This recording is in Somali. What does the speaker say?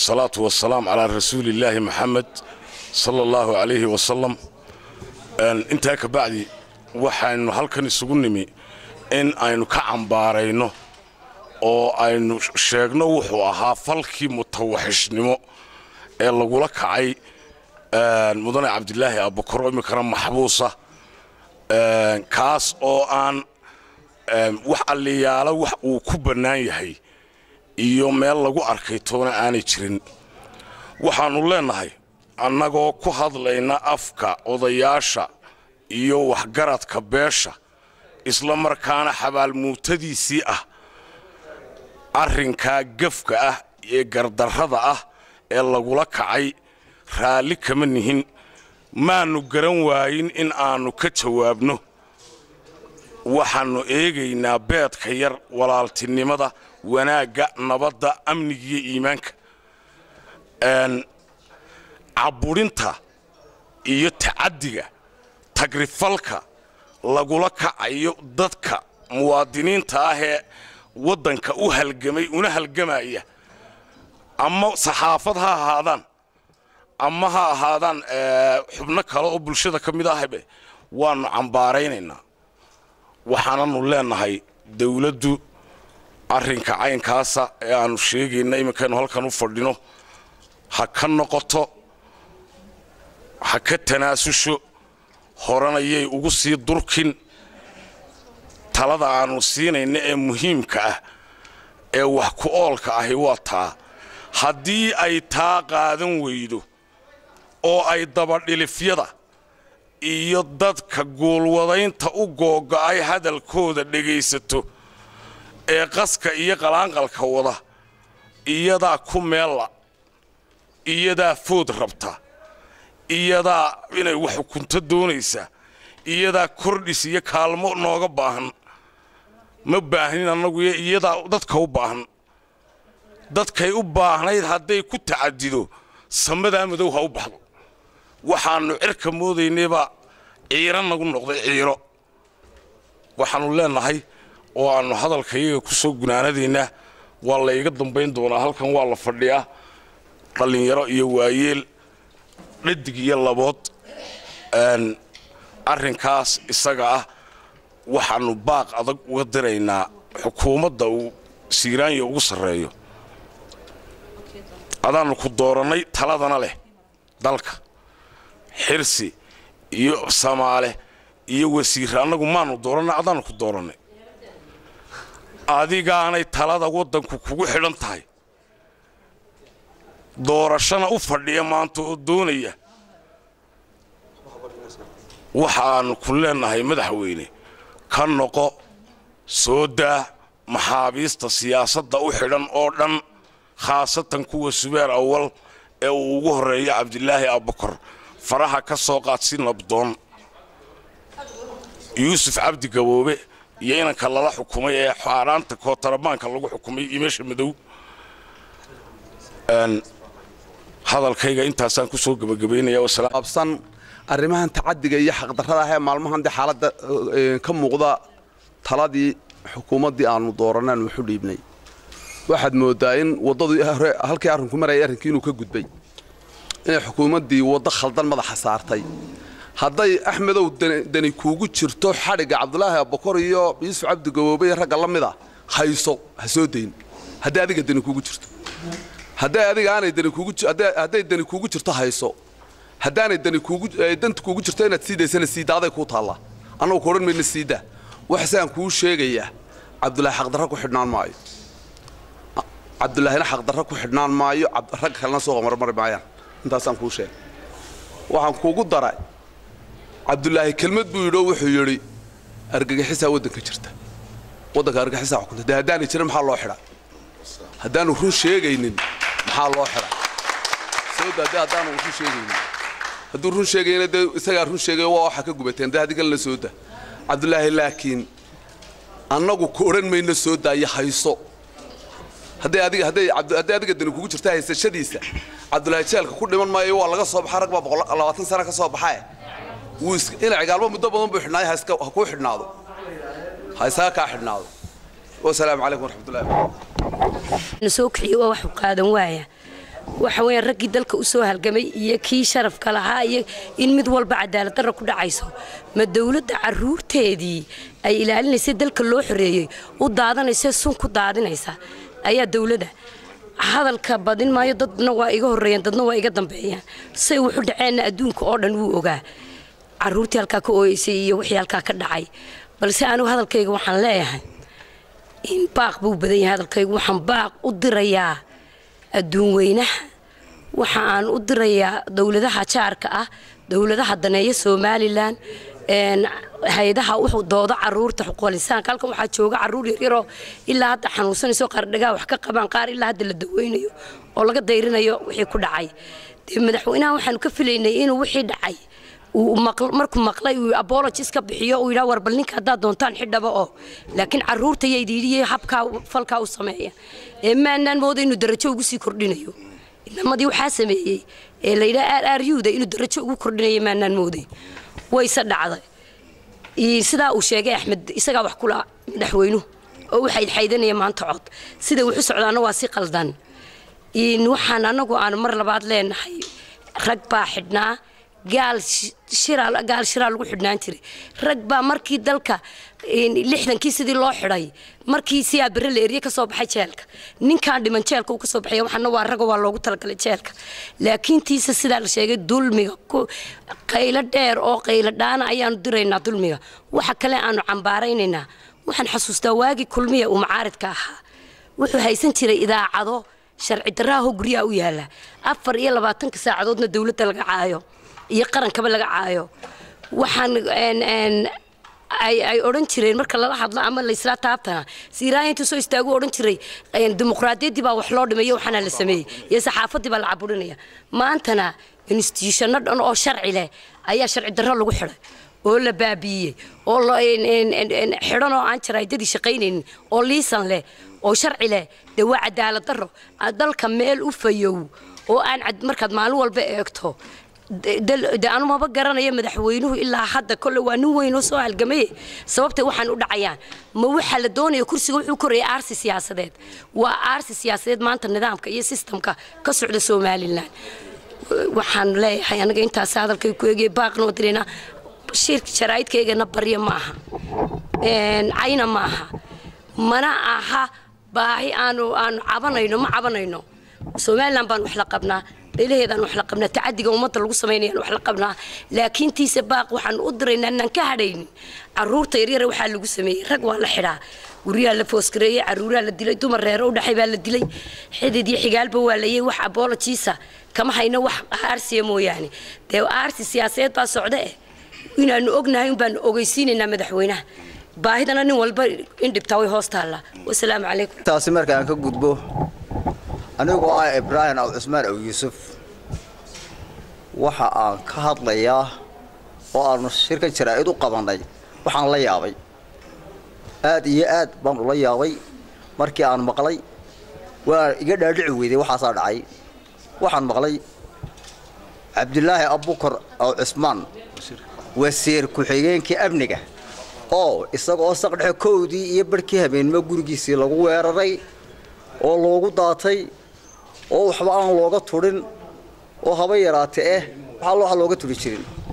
الصلاة والسلام على رسول الله محمد صلى الله عليه وسلم. انت كبعدي waxaanu halkan isugu nimi in aynu ka cambaarayno oo aynu sheegno wuxuu ahaa falkii mutawaxishnimo ee lagula kacay mudane Cabdilaahi Abubakar oo imikana maxbuusa kaas oo aan wax aliyaala wax uu ku banaan yahay iyo meel lagu arkay toona aanay jirin. waxaanu leenahay annagoo ku hadlayna afka odayaasha iyo waxgaradka beesha isla markaana xabaal muutadiisii ah arrinka gafka ah ee gardarrada ah ee lagula kacay raali kama nihin maanu garan waayin in aanu ka jawaabno. waxaanu eegaynaa beedka yar walaaltinimada wanaaga nabadda amniga iyo iimaanka caburinta iyo tacadiga tagrifalka lagula kacayo dadka muwaadiniinta ah ee wadanka u halgamay una halgamaya ama saxaafad ha ahaadaan ama ha ahaadaan xubno kale oo bulshada kamid ah waanu cambaaraynaynaa. waxaananu leenahay dawladdu arrinka caynkaasa ee aanu sheegayna iminkaanu halkan u fadhino ha ka noqoto ha ka tanaasusho horanayay ugu sii durkin talada aanu siinayna ee muhiimka ah ee wax ku oolka ahi waa taa. haddii ay taa qaadan weydo oo ay dabadhilifyada iyo dadka goolwadaynta u googa'ay hadalkooda dhegaysato ee qaska iyo qalaanqalka wada iyadaa ku meella iyadaa food rabta iyadaa inay wax xukunto doonaysa iyadaa kordhis iyo kaalmo nooga baahan ma baahnin annagu iyadaa dadka u baahan dadkay u baahnayd hadday ku tacadido samadaa madow ha u baxdo. waxaanu cirka moodaynayba ciiro nagu noqday ciiro. waxaanu leenahay oo aanu hadalkayaga ku soo gunaanadaynaa waa la iga dambayn doonaa halkan waa la fadhiyaa dhalinyaro iyo waayeel dhadig iyo labood arrinkaas isaga ah waxaanu baaq adag uga diraynaa xukuumadda uu siiraanya ugu sarreeyo. adaanu ku dooranay taladana leh dalka xirsi iyo Soomaale iyo wasiir annagu maanu dooranay adaanu ku dooranay adigaanay talada wadanku kugu xidhan tahay doorashana u fadhiya maanta oo doonaya waxaan ku leenahay madaxweyne ka noqo soo daa maxaabiista siyaasadda u xidhan oo dhan khaasatan kuwa Subeer Awal ee uu ugu horeeyay Cabdilaahi Abubakar faraha ka soo qaadsi nabdoon Yuusuf Cabdi Gaboobe iyo inanka lala xukumay ee xaaraanta kootarbaanka lagu xukumay imeesha madow. hadalkayga intaasaan ku soo gabagabeynaya absan arrimahan tacadiga iyo xaqdarrada ah ee maalmahan xaaladda ka muuqda taladii xukuumadii aanu dooranaan wuxu dhiibnay waxaad moodaa in wadadu halkii arrinku maray arrinkii inuu ka gudbay in xukuumadii wada khaldan madaxa saartay. hadday Axmedow dani kuugu jirto xariga Cabdilaahi Abubakar iyo Yuusuf Cabdi Gaboobe rag la mid ah hayso ha soo deyn haddii adiga dani kuugu jirto hadday adiga aanay dani kuugu hadday dani kuugu jirto hayso haddaanay dani kuugu danta kuugu jirto inaad siidaysana siidaaday ku taala annagu koran meena siida waxaan kuu sheegayaa Cabdilaahi xaqdarro ku xidhnaan maayo Cabdilaahina xaqdarro ku xidhnaan maayo rag kalena soo marmari maayaan intaasaan kuu sheegay. waxaan kuugu daray Cabdilaahi kelmad buu yidhi wuxuu yiri argagaxisa wadanka jirta wadanka argagaxisa xukunta haddaanay jirin maxaa loo xidhaa haddaanu run sheegaynin maxaa loo xidhaa soo daadii haddaanu run sheegaynin hadduu run sheegayna isagaa run sheegay waa waxa ka gubateen haddii kale la soo daa Cabdilaahi laakiin annagu ku oran mayna soo daaya hayso hadday adiga dani kugu jirta haysashadiisa Cabdilaahi jeelka ku dhiman maayo waa laga soo baxay rag baa 20 sano ka soo baxay ila cigaalba muddo badan buu xidhnaa ha ku xidhnaado ha isaa ka xidhnaado. والسلام عليكم ورحمة الله. نسوق حيوة وحقادا وايا وحوين رجي دلك أسوها الجميع يكي شرف كلها إن مدول بعد على ترى كل عيسو ما الدولة عرور تهدي أي إلى أن يصير دلك اللوح ريه وضعنا يصير سون كضعنا يسا أي الدولة ده هذا الكبادين ما يضد نوائجه الريان ضد نوائجه دمبيان سووا حد عنا أدونك أردن ووجا عرورتي الكاكويسي وحيا الكاكدعي بس أنا هذا الكيك وحن لا إن باق بو بدي هذا الكيك وحن باق أدريا الدون وينه وحن أدريا دولتها شاركة دولتها الدنيا سوماليلان إن هيدها وحود ضوضة عرور حقوق الإنسان كلكم واحد شوقة عرور يرو إلا هذا حنوصل يسوق قردقة وحكا قبان قار إلا هذا اللي دوينيو والله قد دايرنا يو وحي كل عاي مدحوينها وحن كفلين إنه وحي دعاي ومركم مقلي وأبولوجيس كبحيو ويلا وربلنك هذا دونتان حدا بقى لكن عرور تيجي حبكا فلكا وسماية إما أن الموضوع إنه درجة وجسي كردينيو إنما دي وحاسمية اللي لا أريو ده إنه درجة وكردينيو ما أن الموضوع ويصدق عضي سدا وشيء أحمد يسقى وحكولا مدحوينه أو حيدنا يا ما أنت عط سدا وحس على واسق الدن نوحنا أنا مرة بعد لين حي ركبة حدنا قال شراء لو حدنا نتري ركبة مركي دلك لحنا كيسدي الله حراي مركي سيا برل إريا كصوب حيشالك نين كان دمن شالك وكصوب حيا وحنا وارجع والله قلت لك شالك لكن تيس سدا الشيء دول ميجا قيل الدير أو قيل دانا أيام درينا دول ميجا وحكلا أنا عم باريننا وحن حسوس دواقي كل مية ومعارض كاها وحيسن ترى إذا عضو شرع دراه قريا وياله أفر يلا باتنك ساعة ضدنا الدولة تلقى يقرن قبل عايو وحن ان ay oran jireen marka la hadlo ama la isla taabtana siiraayintu soo istaago oran jiray dimuqraadiyadii baa wax loo dhimayo waxana la sameeyay iyo saxaafadii baa la caburinaya maantana institution dhan oo sharci leh ayaa sharci darro lagu xiray oo la baabiyay oo xiran oo aan jaraydadii shaqeyneen oo liisan leh oo sharci leh de waa cadaalad darro dalka meel u fayow oo aan markaad maalin walba eegto ده أنا ما بقرأنا يا مدحوينه إلا حد كله وانوينه سؤال جميع سببته وحن نقول عيان ما وحل الدنيا يكرسي وكري أرس سياسات وأرس سياسات ما أنت النظام كي سيستم كسر السومالي لنا وحن لا حيانا أنت سادر كي باق نودرينا شركة شرايط كي نبرية معها عينا معها مناعها باهي أنو عبناينو ما عبناينو سومالي لنا بنحلقبنا إلى هذا نحلقنا تعدي قومات القصمين نحلقنا لكن تيسباق وحن أدرينا أن كهرين عرور طيرير وحال القصمين رجوا الحرا وريال الفوسكرية عرورا للدليل دوم الريرة ودحيبها للدليل حدي حجال بواليه وح أبولا تيسا كما هينا وح أرسي مو يعني ده أرسي سياسات بس سعودة إن أجنا هم بن أجيسين إن مدحوينه باهدنا نوالب إن دبتوي هوستالا والسلام عليكم تاسمر كان كجودبو أنا وقع إبراهيم أو عثمان أو يوسف وحا كهاد لياه وأنا شركة شرائط وقبضني وحن لياوي آد بان لياوي مركي أنا مقلي ويقدر يدعوي ذي وحا صار عي وحن مقلي عبد الله أبو بكر أو عثمان وسير كحيين كأبنجة أو استقعد كودي يبركيها بين ما جورجيسي لقوة رأي أو لوجو داتي oo waxba aan looga turin oo haba yaraatee waxa loo looga turi jirin